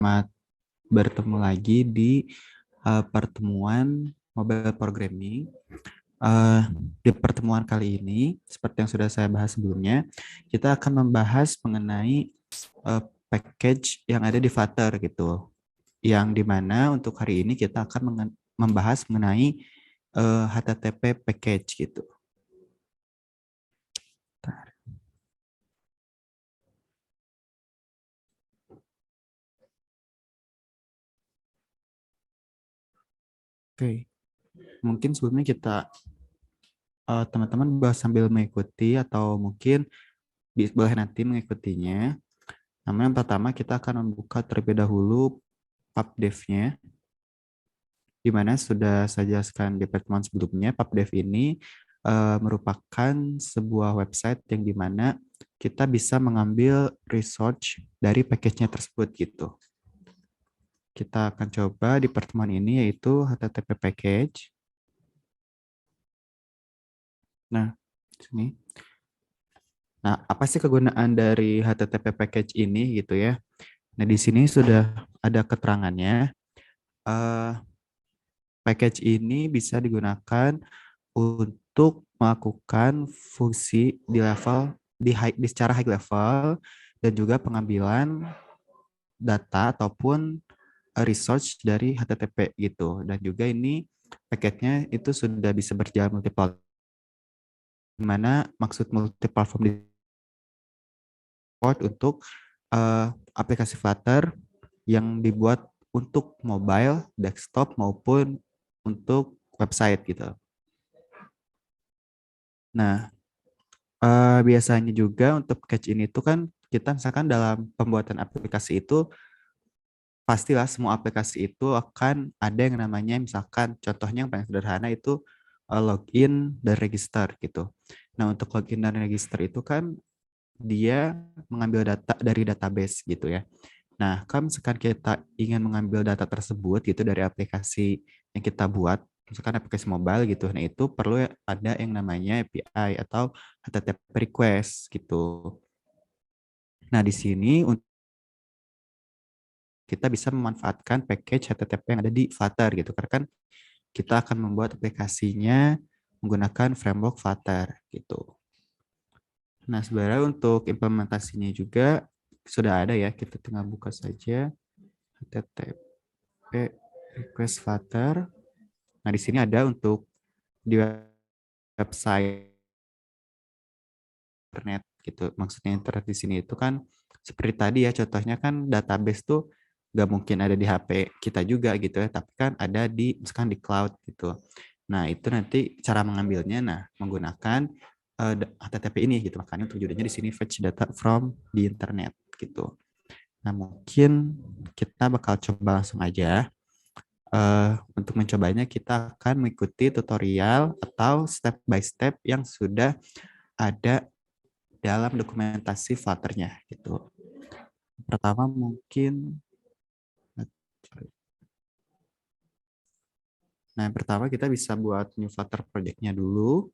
Selamat bertemu lagi di pertemuan mobile programming. Di pertemuan kali ini, seperti yang sudah saya bahas sebelumnya, kita akan membahas mengenai package yang ada di Flutter gitu. Yang dimana untuk hari ini kita akan membahas mengenai HTTP package gitu. Oke, mungkin sebelumnya kita teman-teman bahas sambil mengikuti atau mungkin boleh nanti mengikutinya. Namun yang pertama kita akan membuka terlebih dahulu pubdev-nya, di mana sudah saya jelaskan di pertemuan sebelumnya. Pubdev ini merupakan sebuah website yang dimana kita bisa mengambil resource dari package-nya tersebut gitu. Kita akan coba di pertemuan ini yaitu HTTP package. Nah, sini. Nah, apa sih kegunaan dari HTTP package ini gitu ya? Nah, di sini sudah ada keterangannya. Eh, Package ini bisa digunakan untuk melakukan fungsi di level di secara high level dan juga pengambilan data ataupun research dari HTTP gitu. Dan juga ini paketnya itu sudah bisa berjalan multiple. Dimana maksud multi-platform di support untuk aplikasi Flutter yang dibuat untuk mobile, desktop maupun untuk website gitu. Nah, biasanya juga untuk catch ini tuh kan kita misalkan dalam pembuatan aplikasi itu pastilah semua aplikasi itu akan ada yang namanya misalkan contohnya yang paling sederhana itu login dan register gitu. Nah, untuk login dan register itu kan dia mengambil data dari database gitu ya. Nah, kalau misalkan kita ingin mengambil data tersebut gitu dari aplikasi yang kita buat, misalkan aplikasi mobile gitu, nah itu perlu ada yang namanya API atau HTTP request gitu. Nah, di sini kita bisa memanfaatkan package HTTP yang ada di Flutter gitu, karena kan kita akan membuat aplikasinya menggunakan framework Flutter gitu. Nah, sebenarnya untuk implementasinya juga sudah ada ya, kita tinggal buka saja HTTP request Flutter. Nah, di sini ada untuk di website internet gitu. Maksudnya internet di sini itu kan seperti tadi ya, contohnya kan database tuh nggak mungkin ada di HP kita juga gitu ya, tapi kan ada di misalkan di cloud gitu. Nah, itu nanti cara mengambilnya, nah menggunakan HTTP ini gitu. Makanya untuk judulnya di sini fetch data from the internet gitu. Nah, mungkin kita bakal coba langsung aja. Untuk mencobanya kita akan mengikuti tutorial atau step by step yang sudah ada dalam dokumentasi Flutter-nya gitu. Pertama mungkin Nah, yang pertama kita bisa buat new Flutter project-nya dulu.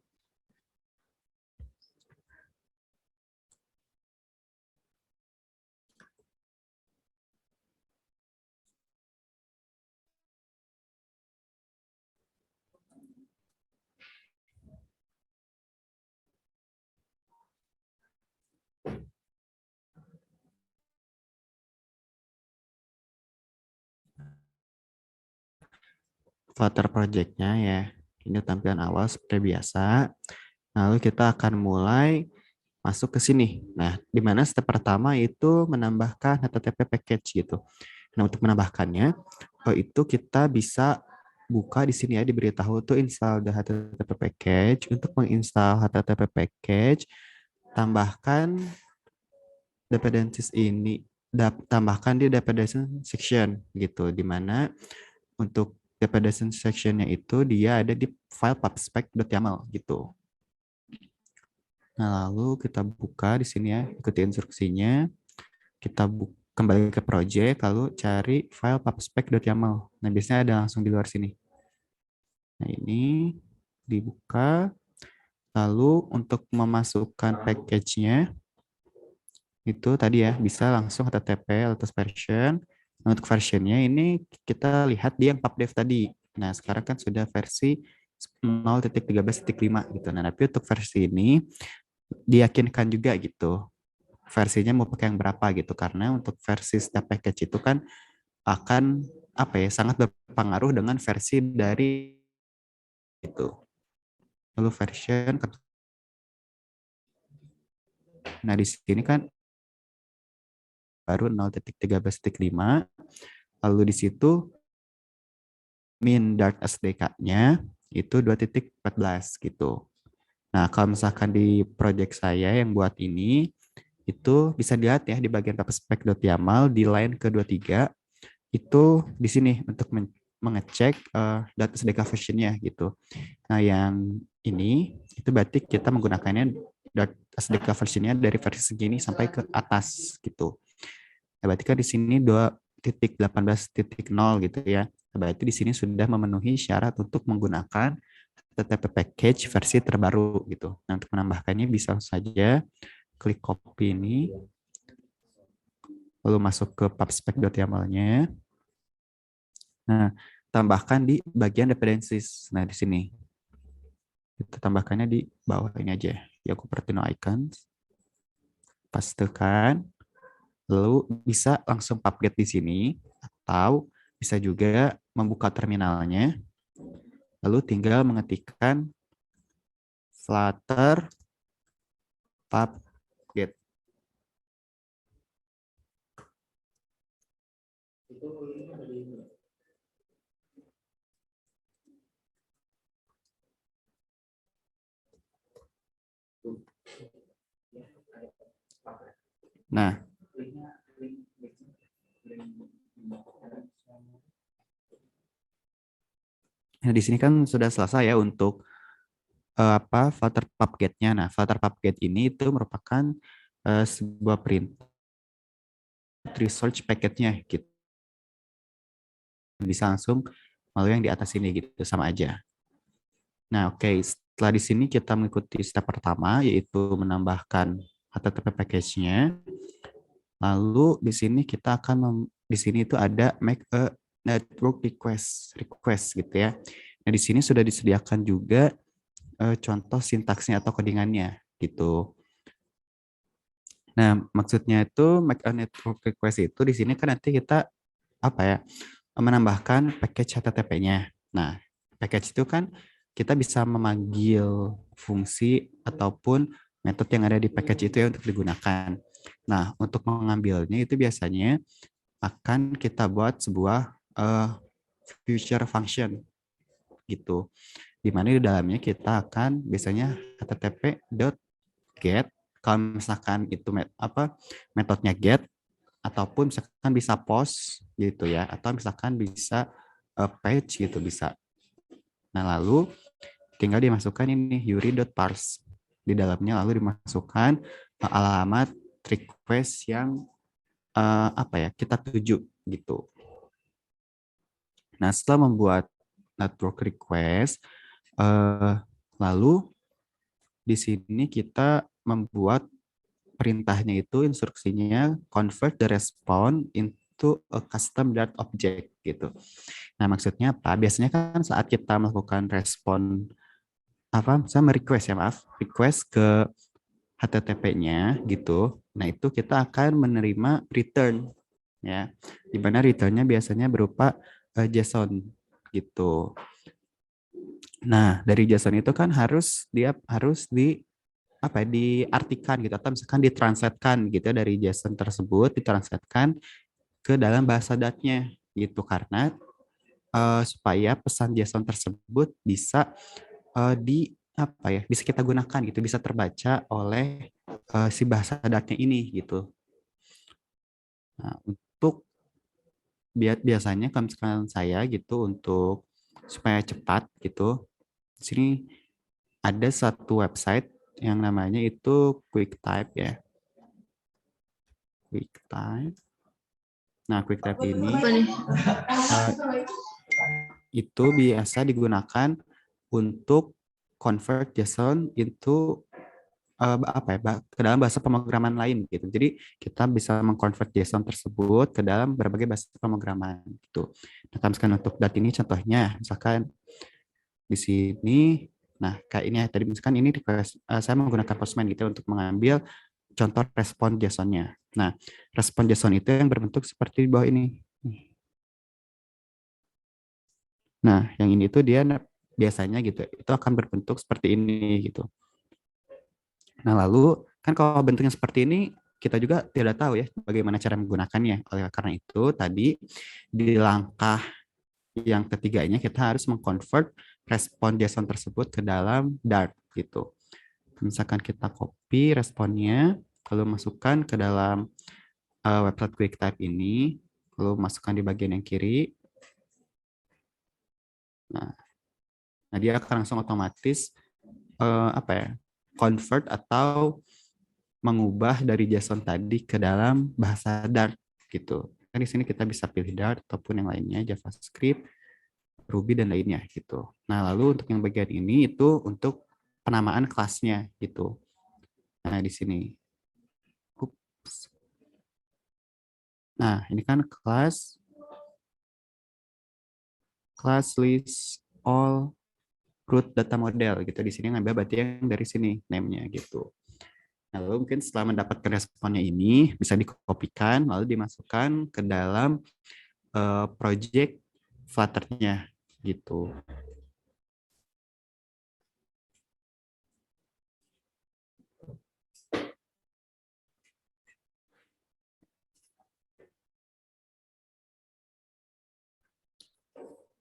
Flutter project-nya ya. Ini tampilan awal seperti biasa. Lalu kita akan mulai masuk ke sini. Nah, di mana step pertama itu menambahkan HTTP package gitu. Nah, untuk menambahkannya, itu kita bisa buka di sini ya, diberitahu tuh install the HTTP package. Untuk menginstal HTTP package, tambahkan dependencies ini, tambahkan di dependency section gitu, di mana untuk dependency sectionnya itu dia ada di file pubspec.yaml gitu. Nah, lalu kita buka di sini ya, ikuti instruksinya. Kita kembali ke project, lalu cari file pubspec.yaml. Nah, biasanya ada langsung di luar sini. Nah, ini dibuka. Lalu untuk memasukkan package-nya, itu tadi ya, bisa langsung HTTP latest version. Nah, untuk versionnya ini kita lihat di yang pubdev tadi. Nah, sekarang kan sudah versi 0.13.5 gitu. Nah, tapi untuk versi ini diyakinkan juga gitu versinya mau pakai yang berapa gitu, karena untuk versi step package itu kan akan apa ya, sangat berpengaruh dengan versi dari itu. Lalu version, nah di sini kan baru 0.13.5, lalu di situ min Dart SDK-nya itu 2.14 gitu. Nah, kalau misalkan di project saya yang buat ini, itu bisa dilihat ya di bagian spec.yaml di line ke-23, itu di sini untuk mengecek data SDK versionnya gitu. Nah, yang ini itu berarti kita menggunakannya data SDK versionnya dari versi segini sampai ke atas gitu. Nah, berarti kan di sini 2.18.0 gitu ya. Nah, berarti di sini sudah memenuhi syarat untuk menggunakan HTTP package versi terbaru gitu. Nah, untuk menambahkannya bisa saja klik copy ini, lalu masuk ke pubspec.yaml-nya. Nah, tambahkan di bagian dependencies. Nah, di sini. Kita tambahkannya di bawah ini aja. Ya, Cupertino icons. Pastekan. Lalu bisa langsung pubget di sini. Atau bisa juga membuka terminalnya. Lalu tinggal mengetikkan flutter pubget. Nah, di sini kan sudah selesai ya untuk apa Flutter pubget-nya. Nah, Flutter pubget ini itu merupakan sebuah perintah research packet-nya gitu. Bisa langsung melalui yang di atas ini gitu, sama aja. Nah, oke, setelah di sini kita mengikuti step pertama yaitu menambahkan HTTP package-nya. Lalu di sini kita akan di sini itu ada make a network request gitu ya. Nah, di sini sudah disediakan juga contoh sintaksnya atau codingannya gitu. Nah, maksudnya itu make a network request itu di sini kan nanti kita apa ya, menambahkan package HTTP-nya. Nah, package itu kan kita bisa memanggil fungsi ataupun metode yang ada di package itu ya untuk digunakan. Nah, untuk mengambilnya itu biasanya akan kita buat sebuah future function gitu. Di mana di dalamnya kita akan biasanya http.get, kalau misalkan itu metodenya get, ataupun misalkan bisa post gitu ya, atau misalkan bisa page gitu bisa. Nah, lalu tinggal dimasukkan ini yuri.parse di dalamnya, lalu dimasukkan alamat request yang apa ya kita tuju gitu. Nah, setelah membuat network request, lalu di sini kita membuat perintahnya itu, instruksinya convert the response into a custom Dart object gitu. Nah, maksudnya apa? Biasanya kan saat kita melakukan respon apa, saya request ya, maaf, request ke HTTP-nya gitu. Nah, itu kita akan menerima return ya. Di mana return-nya biasanya berupa JSON gitu. Nah, dari JSON itu kan dia harus di apa ya, diartikan gitu atau misalkan ditranslatekan gitu ya, dari JSON tersebut ditranslatekan ke dalam bahasa datnya gitu, karena supaya pesan JSON tersebut bisa di apa ya, bisa kita gunakan gitu, bisa terbaca oleh si bahasa datnya ini gitu. Nah, untuk biasanya kalau misalkan saya gitu untuk supaya cepat gitu, di sini ada satu website yang namanya itu QuickType ya. QuickType. Nah, QuickType ini itu biasa digunakan untuk convert JSON into apa ya, ke dalam bahasa pemrograman lain gitu. Jadi kita bisa mengkonvert JSON tersebut ke dalam berbagai bahasa pemrograman gitu. Nah, misalkan untuk data ini contohnya, misalkan di sini, nah kayak ini ya, tadi misalkan ini request, saya menggunakan Postman gitu untuk mengambil contoh respon JSON-nya. Nah, respon JSON itu yang berbentuk seperti di bawah ini. Nah, yang ini tuh dia biasanya gitu, itu akan berbentuk seperti ini gitu. Nah, lalu kan kalau bentuknya seperti ini, kita juga tidak tahu ya bagaimana cara menggunakannya. Oleh karena itu, tadi di langkah yang ketiganya kita harus mengconvert respon JSON tersebut ke dalam Dart gitu. Misalkan kita copy responnya, lalu masukkan ke dalam website QuickType ini, lalu masukkan di bagian yang kiri. Nah, dia akan langsung otomatis apa ya, convert atau mengubah dari JSON tadi ke dalam bahasa Dart gitu. Kan di sini kita bisa pilih Dart ataupun yang lainnya, JavaScript, Ruby dan lainnya gitu. Nah, lalu untuk yang bagian ini itu untuk penamaan kelasnya gitu. Nah, di sini. Ups. Nah, ini kan class list all root data model gitu. Di sini ngambil berarti yang dari sini name-nya gitu. Nah, lalu mungkin setelah mendapatkan responnya ini bisa dikopikan lalu dimasukkan ke dalam project Flutter-nya gitu.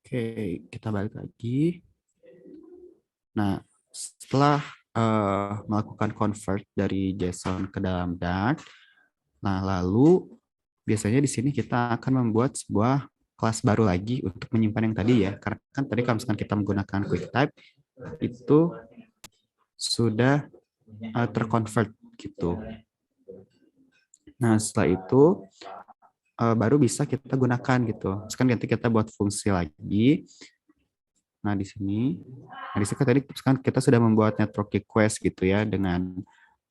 Oke, kita balik lagi. Nah, setelah melakukan convert dari JSON ke dalam Dart, nah lalu biasanya di sini kita akan membuat sebuah kelas baru lagi untuk menyimpan yang tadi ya. Karena kan tadi kalau misalkan kita menggunakan QuickType itu sudah terconvert gitu. Nah, setelah itu baru bisa kita gunakan gitu. Sekarang nanti kita buat fungsi lagi. Nah, di sini, tadi kan kita sudah membuat network request gitu ya dengan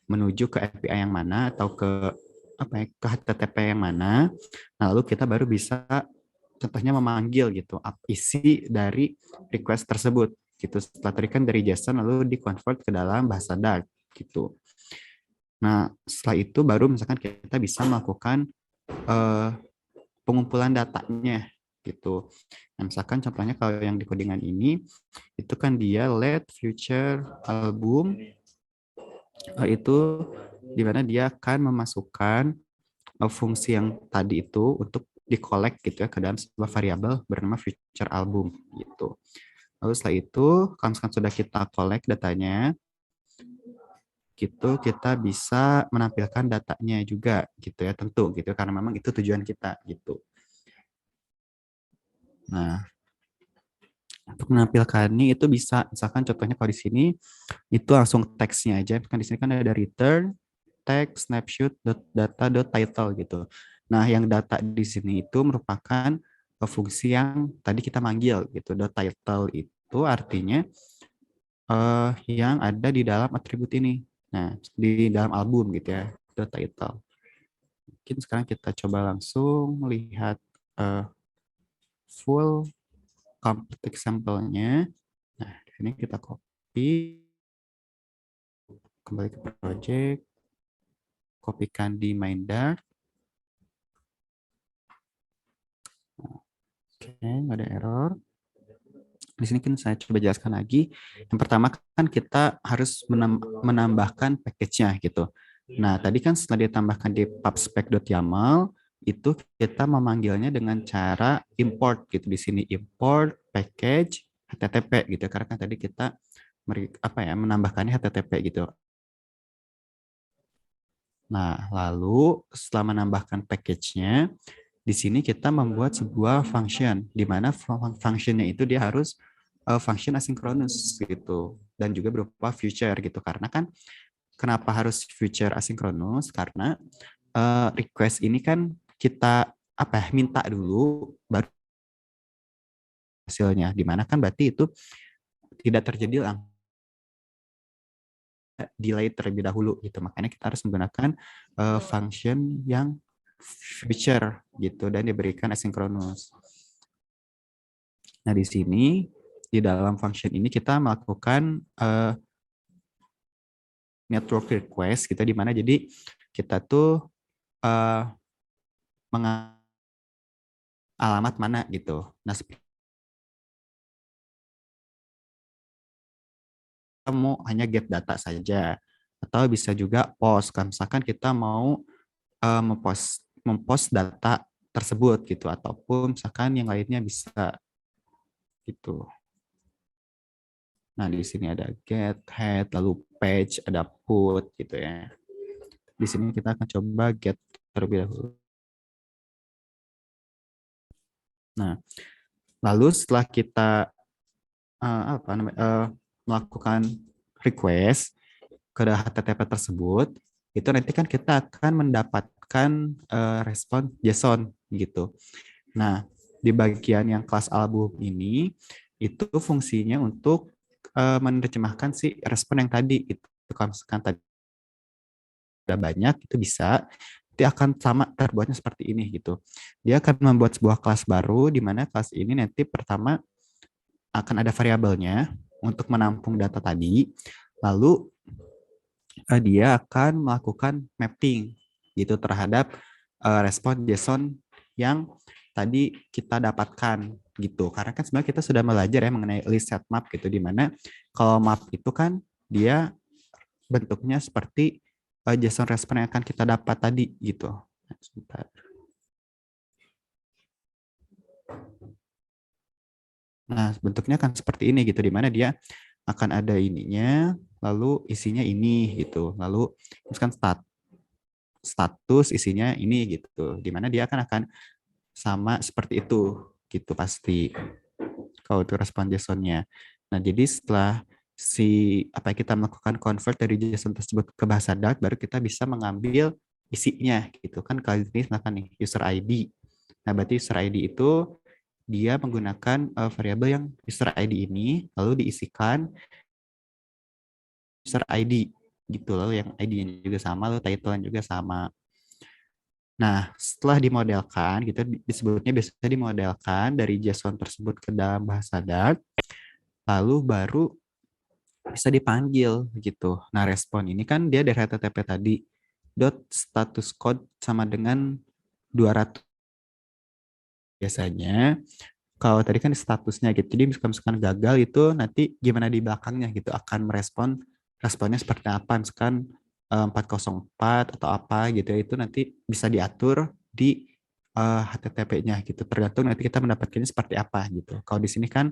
menuju ke API yang mana atau ke apa ya, ke HTTP yang mana. Nah, lalu kita baru bisa contohnya memanggil gitu isi dari request tersebut gitu. Setelah tadi kan dari JSON lalu di-convert ke dalam bahasa Dart gitu. Nah, setelah itu baru misalkan kita bisa melakukan eh, pengumpulan datanya gitu. Nah, misalkan contohnya kalau yang di codingan ini, itu kan dia let future album, itu di mana dia akan memasukkan fungsi yang tadi itu untuk di-collect gitu ya ke dalam sebuah variabel bernama future album gitu. Lalu setelah itu, kalau misalkan sudah kita collect datanya, gitu kita bisa menampilkan datanya juga gitu ya tentu gitu karena memang itu tujuan kita gitu. Nah, untuk menampilkannya itu bisa misalkan contohnya kalau di sini itu langsung teksnya aja kan di sini kan ada return text snapshot data title gitu. Nah, yang data di sini itu merupakan fungsi yang tadi kita manggil gitu. Title itu artinya yang ada di dalam atribut ini. Nah, di dalam album gitu ya, title. Mungkin sekarang kita coba langsung lihat uh, full complete example-nya. Nah, di sini kita copy, kembali ke project, kopikan di main Dart. Oke, nggak ada error. Di sini kan saya coba jelaskan lagi. Yang pertama kan kita harus menambahkan package-nya gitu. Nah, tadi kan setelah ditambahkan di pubspec.yaml, itu kita memanggilnya dengan cara import gitu. Di sini import package HTTP gitu. Karena kan tadi kita menambahkannya HTTP gitu. Nah, lalu setelah menambahkan package-nya, di sini kita membuat sebuah function, di mana function-nya itu dia harus function asinkronus gitu, dan juga berupa future gitu. Karena kan kenapa harus future asinkronus? Karena request ini kan kita minta dulu baru hasilnya, di mana kan berarti itu tidak terjadi delay terlebih dahulu gitu. Makanya kita harus menggunakan function yang future gitu dan diberikan asynchronous. Nah, di sini di dalam function ini kita melakukan network request gitu, di mana jadi kita tuh alamat mana gitu. Nah, kita mau hanya get data saja atau bisa juga post. Kan misalkan kita mau mempost data tersebut gitu, ataupun misalkan yang lainnya bisa gitu. Nah, di sini ada get, head, lalu page, ada put gitu ya. Di sini kita akan coba get terlebih dahulu. Nah, lalu setelah kita melakukan request ke HTTP tersebut, itu nanti kan kita akan mendapatkan respon JSON gitu. Nah, di bagian yang kelas album ini, itu fungsinya untuk menerjemahkan si respon yang tadi. Itu kalau misalkan tadi ada banyak, itu bisa, dia akan sama terbuatnya seperti ini gitu. Dia akan membuat sebuah kelas baru, di mana kelas ini nanti pertama akan ada variabelnya untuk menampung data tadi, lalu dia akan melakukan mapping gitu terhadap respon JSON yang tadi kita dapatkan gitu. Karena kan sebenarnya kita sudah belajar ya mengenai list set map gitu, di mana kalau map itu kan dia bentuknya seperti JSON respon yang akan kita dapat tadi gitu. Sebentar. Nah, bentuknya kan seperti ini gitu, di mana dia akan ada ininya, lalu isinya ini gitu. Lalu misalkan status isinya ini gitu. Di mana dia akan sama seperti itu gitu pasti kalau itu respon JSON-nya. Nah, jadi setelah kita melakukan convert dari JSON tersebut ke bahasa Dart, baru kita bisa mengambil isinya gitu kan. Kali ini misalkan nih user ID. Nah, berarti user ID itu dia menggunakan variabel yang user ID ini lalu diisikan user ID gitu, lalu yang ID-nya juga sama, lalu title-nya juga sama. Nah, setelah dimodelkan, gitu disebutnya biasanya dimodelkan dari JSON tersebut ke dalam bahasa Dart, lalu baru bisa dipanggil gitu. Nah, respon ini kan dia dari HTTP tadi, dot status code sama dengan 200. Biasanya kalau tadi kan statusnya gitu, jadi misalkan gagal itu nanti gimana di belakangnya gitu akan responnya seperti apa, misalkan 404 atau apa gitu ya, itu nanti bisa diatur di HTTP-nya gitu, tergantung nanti kita mendapatkannya seperti apa gitu. Kalau di sini kan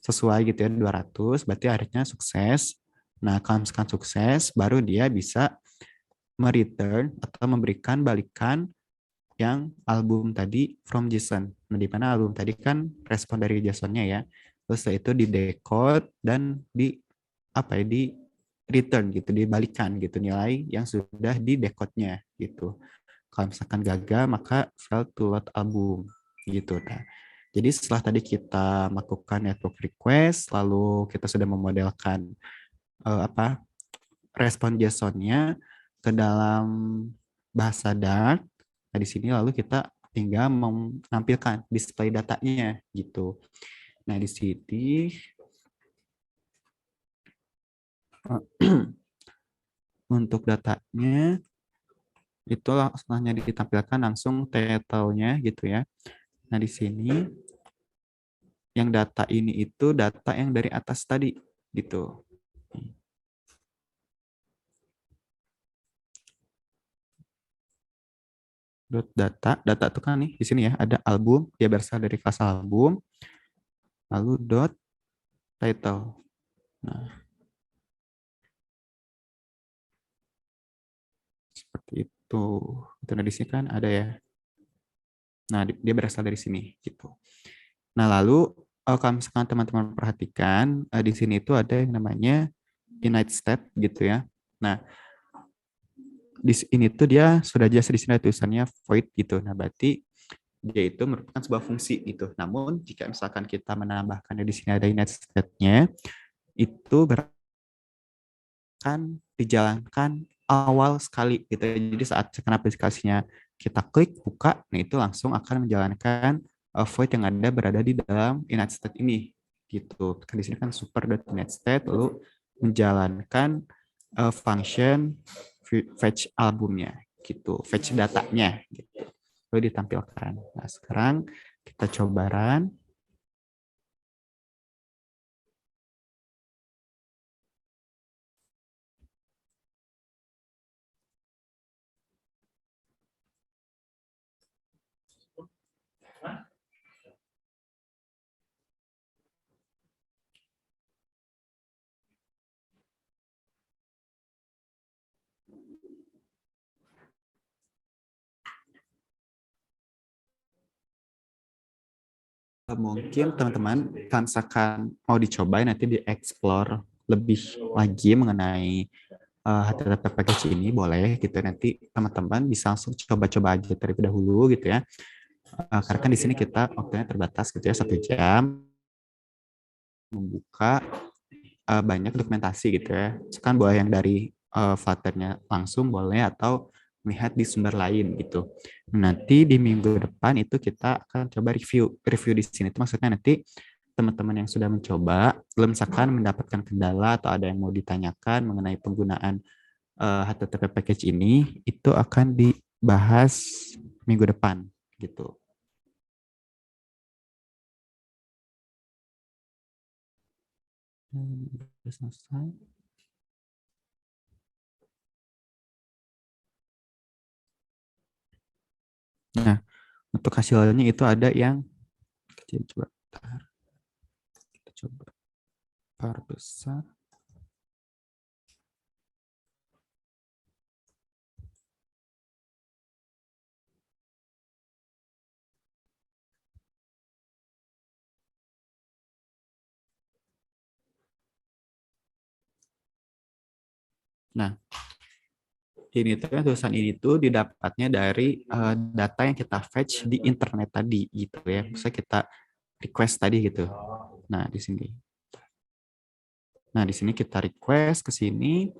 sesuai gitu ya 200, berarti akhirnya sukses. Nah, kalau misalkan sukses baru dia bisa mereturn atau memberikan balikan yang album tadi from JSON. Nah, di mana album tadi kan respon dari JSON-nya ya. Terus setelah itu di decode dan di di return gitu, dibalikan gitu nilai yang sudah di decode-nya gitu. Kalau misalkan gagal maka fail to load album gitu. Nah, jadi setelah tadi kita melakukan network request, lalu kita sudah memodelkan respon JSON-nya ke dalam bahasa Dart. Nah, di sini lalu kita tinggal menampilkan display datanya gitu. Nah, di sini untuk datanya itu hanya ditampilkan langsung title-nya gitu ya. Nah, di sini yang data ini itu data yang dari atas tadi gitu. Data itu kan nih di sini ya ada album, dia berasal dari kelas album, lalu dot title. Nah, seperti itu. Itu nah di sini kan ada ya. Nah, dia berasal dari sini gitu. Nah, lalu kalau misalkan teman-teman perhatikan di sini itu ada yang namanya init state gitu ya. Nah, di sini tuh dia sudah jelas di sini tulisannya void gitu. Nah, berarti dia itu merupakan sebuah fungsi gitu. Namun jika misalkan kita menambahkan di sini ada init state-nya, itu akan dijalankan awal sekali gitu ya. Jadi saat scan aplikasinya kita klik buka, nah itu langsung akan menjalankan void yang ada berada di dalam init state ini gitu. Kan di sini kan super.init state lalu menjalankan function fetch albumnya gitu, fetch datanya gitu. Lalu ditampilkan. Nah, sekarang kita coba run. Mungkin teman-teman kalau misalkan mau dicoba nanti di-explore lebih lagi mengenai HTTP package ini boleh gitu. Nanti teman-teman bisa langsung coba-coba aja terlebih dahulu gitu ya. Karena kan di sini kita waktunya terbatas gitu ya 1 jam membuka banyak dokumentasi gitu ya. Kan boleh yang dari Flutter-nya langsung boleh atau melihat di sumber lain gitu. Nanti di minggu depan itu kita akan coba review di sini. Itu maksudnya nanti teman-teman yang sudah mencoba, belum misalkan mendapatkan kendala atau ada yang mau ditanyakan mengenai penggunaan HTTP package ini, itu akan dibahas minggu depan gitu. Udah selesai. Nah, untuk hasilnya itu ada yang kecil, coba kita coba bar besar. Nah, ini tuh kan tulisan ini tuh didapatnya dari data yang kita fetch di internet tadi gitu ya. Misalnya kita request tadi gitu. Nah, di sini. Nah, di sini kita request ke sini,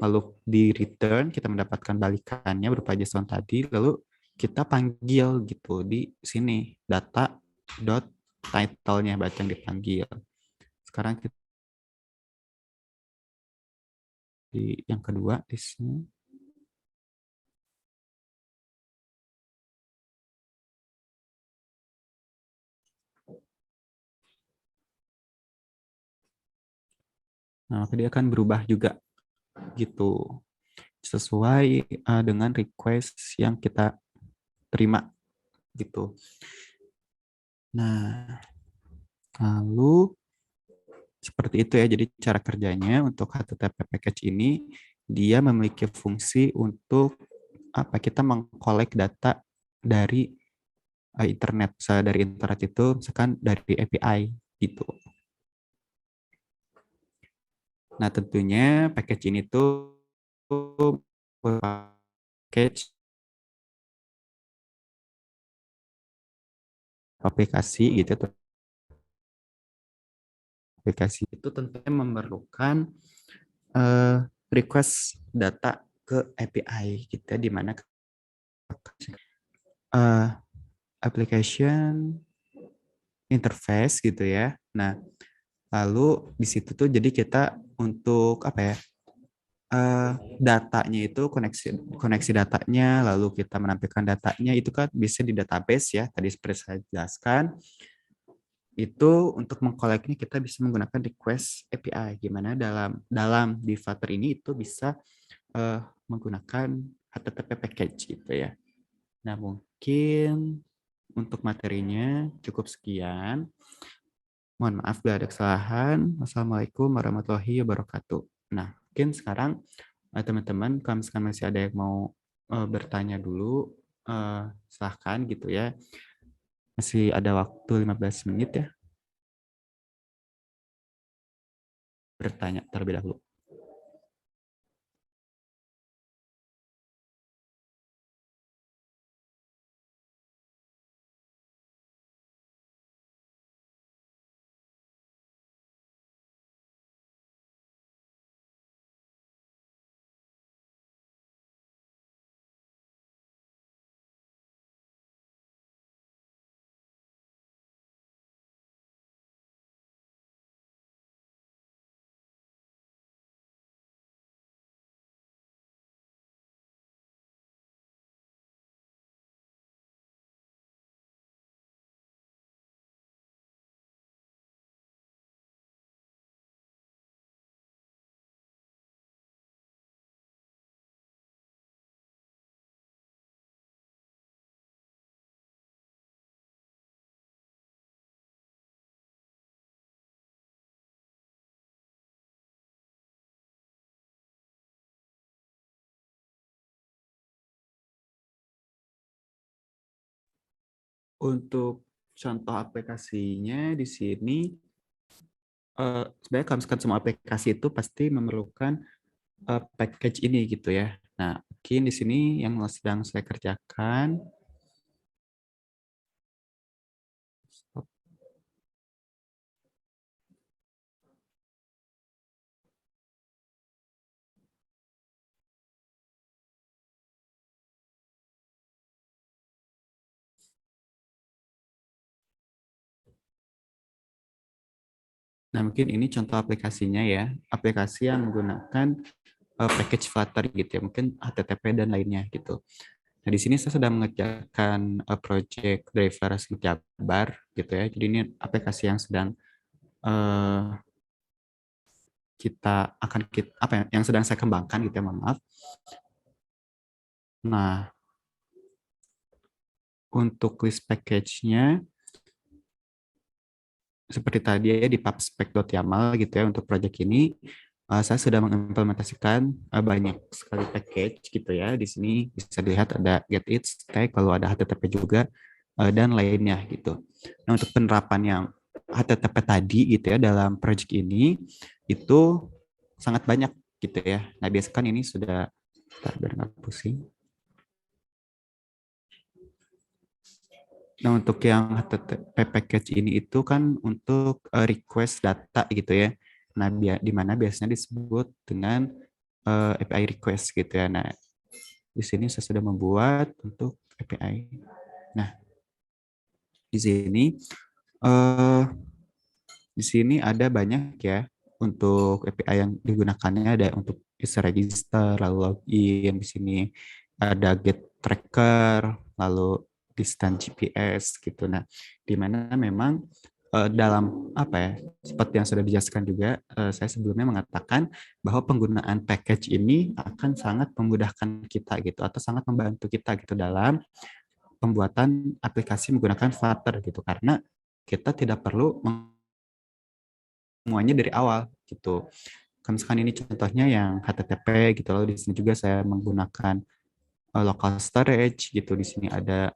lalu di return kita mendapatkan balikannya berupa JSON tadi, lalu kita panggil gitu di sini data dot title-nya baca yang dipanggil. Sekarang kita di yang kedua di sini. Nah, maka dia akan berubah juga gitu sesuai dengan request yang kita terima gitu. Nah, lalu seperti itu ya. Jadi cara kerjanya untuk HTTP package ini dia memiliki fungsi untuk apa kita mengkolek data dari internet. Misalnya dari internet itu misalkan dari API gitu. Nah, tentunya package ini tuh package aplikasi gitu. Aplikasi itu tentunya memerlukan eh, request data ke API kita di mana eh, application interface gitu ya. Nah, lalu di situ tuh jadi kita untuk apa ya? Datanya itu koneksi koneksi datanya, lalu kita menampilkan datanya itu kan bisa di database ya. Tadi seperti saya jelaskan, itu untuk mengkoleknya kita bisa menggunakan request API. Gimana dalam dalam di Flutter ini itu bisa eh, menggunakan HTTP package gitu ya. Nah, mungkin untuk materinya cukup sekian. Mohon maaf bila ada kesalahan. Wassalamualaikum warahmatullahi wabarakatuh. Nah, mungkin sekarang teman-teman kalau misalkan masih ada yang mau bertanya dulu, silahkan gitu ya. Masih ada waktu 15 menit ya bertanya terlebih dahulu. Untuk contoh aplikasinya di sini, sebenarnya kalau misalkan semua aplikasi itu pasti memerlukan package ini gitu ya. Nah, mungkin di sini yang sedang saya kerjakan. Nah, mungkin ini contoh aplikasinya ya. Aplikasi yang menggunakan package Flutter gitu ya. Mungkin HTTP dan lainnya gitu. Nah, di sini saya sedang mengerjakan project driver Jabar gitu ya. Jadi ini aplikasi yang sedang eh, kita apa ya, yang sedang saya kembangkan gitu ya, mohon maaf. Nah, untuk list package-nya seperti tadi ya di pubspec.yaml gitu ya untuk project ini saya sudah mengimplementasikan banyak sekali package gitu ya. Di sini bisa dilihat ada get it, stack, lalu ada HTTP juga dan lainnya gitu. Nah, untuk penerapan yang HTTP tadi gitu ya dalam project ini itu sangat banyak gitu ya. Nah, biasanya kan ini sudah biar nggak pusing. Nah, untuk yang HTTP package ini itu kan untuk request data gitu ya. Nah, di mana biasanya disebut dengan API request gitu ya. Nah, di sini saya sudah membuat untuk API. Nah, di sini eh di sini ada banyak ya untuk API yang digunakannya, ada untuk user register, lalu login, di sini ada get tracker, lalu distance GPS gitu. Nah, di mana memang dalam apa ya, seperti yang sudah dijelaskan juga, saya sebelumnya mengatakan bahwa penggunaan package ini akan sangat memudahkan kita gitu atau sangat membantu kita gitu dalam pembuatan aplikasi menggunakan Flutter gitu, karena kita tidak perlu semuanya dari awal gitu. Kan misalkan ini contohnya yang HTTP gitu, lalu di sini juga saya menggunakan local storage gitu. Di sini ada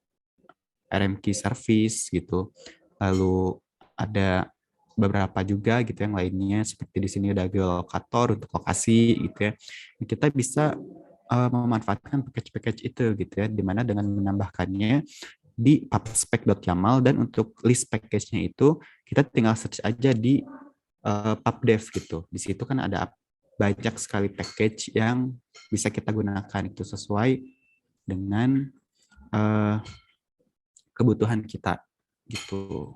RM key service gitu. Lalu ada beberapa juga gitu yang lainnya, seperti di sini ada geolocator untuk lokasi gitu ya. Kita bisa memanfaatkan package-package itu gitu ya, dimana dengan menambahkannya di pubspec.yaml, dan untuk list package-nya itu kita tinggal search aja di pubdev gitu. Di situ kan ada banyak sekali package yang bisa kita gunakan itu sesuai dengan uh, kebutuhan kita gitu.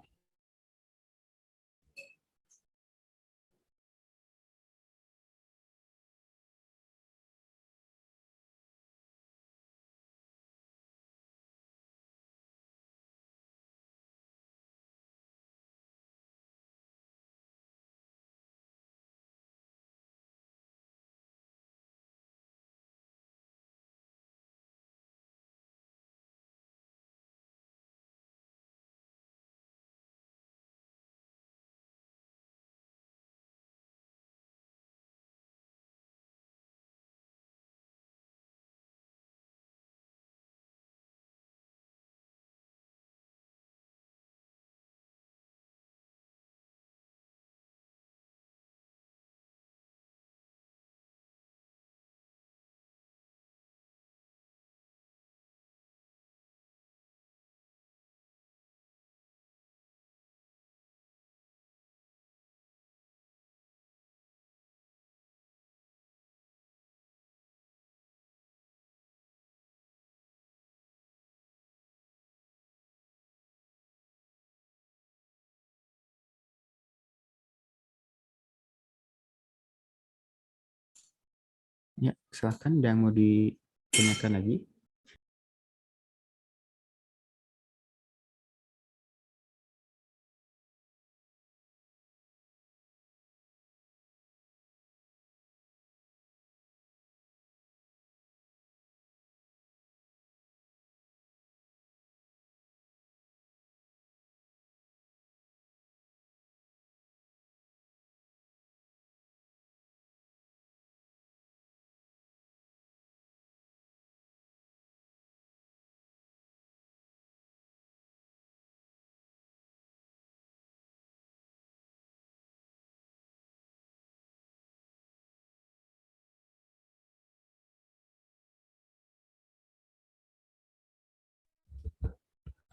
Ya, silakan yang mau ditanyakan lagi.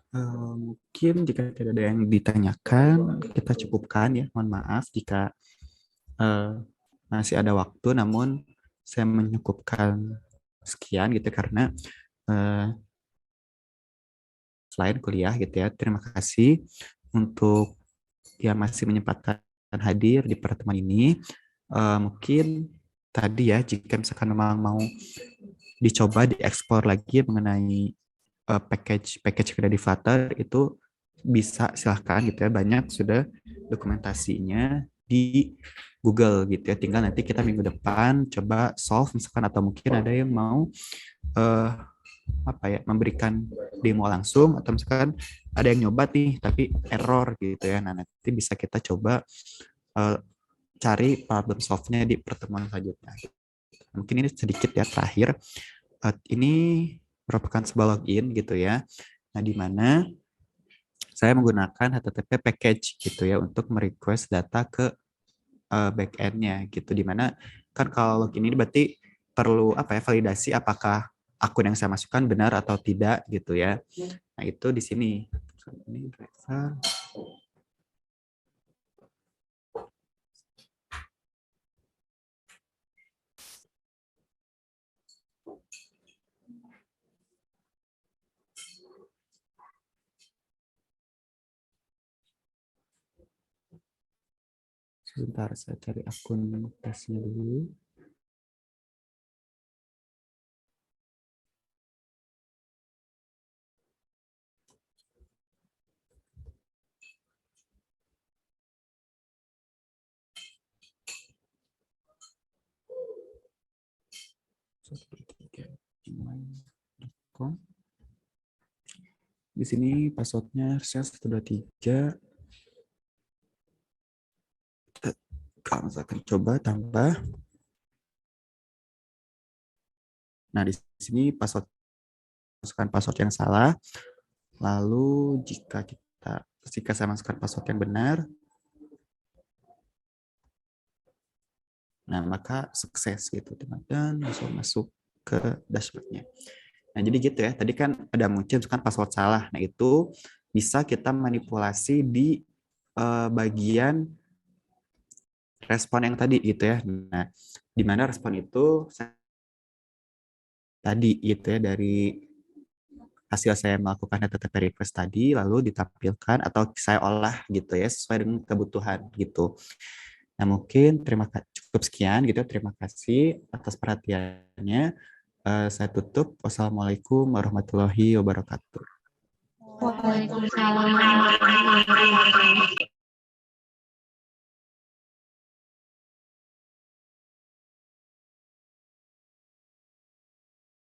Mungkin jika tidak ada yang ditanyakan, kita cukupkan ya. Mohon maaf jika eh, masih ada waktu, namun saya menyukupkan sekian gitu karena eh, selain kuliah gitu ya. Terima kasih untuk yang masih menyempatkan hadir di pertemuan ini. Mungkin tadi ya, jika misalkan memang mau dicoba dieksplor lagi mengenai package yang ada di Flutter itu bisa silahkan gitu ya, banyak sudah dokumentasinya di Google gitu ya, tinggal nanti kita minggu depan coba solve misalkan, atau mungkin ada yang mau uh, apa ya, memberikan demo langsung, atau misalkan ada yang nyoba nih tapi error gitu ya, nah nanti bisa kita coba uh, cari problem solve-nya di pertemuan selanjutnya. Mungkin ini sedikit ya terakhir, ini merupakan sebuah login gitu ya, nah di mana saya menggunakan HTTP package gitu ya untuk merequest data ke backend-nya gitu, di mana kan kalau login ini berarti perlu apa ya, validasi apakah akun yang saya masukkan benar atau tidak gitu ya. Nah itu di sini. Ini driver. Sebentar, saya cari akun tesnya dulu. Di sini passwordnya saya 123. Kalau misalkan coba tambah. Nah di sini masukkan password yang salah. Lalu jika saya masukkan password yang benar, nah maka sukses gitu dan langsung masuk ke dashboardnya. Nah jadi gitu ya, tadi kan ada muncul kan password salah, nah itu bisa kita manipulasi di bagian respon yang tadi gitu ya. Nah di mana respon itu tadi gitu ya, dari hasil saya melakukan HTTP request tadi lalu ditampilkan atau saya olah gitu ya sesuai dengan kebutuhan gitu. Nah mungkin cukup sekian gitu. Terima kasih atas perhatiannya. Saya tutup. Wassalamualaikum warahmatullahi wabarakatuh. Waalaikumsalam warahmatullahi wabarakatuh.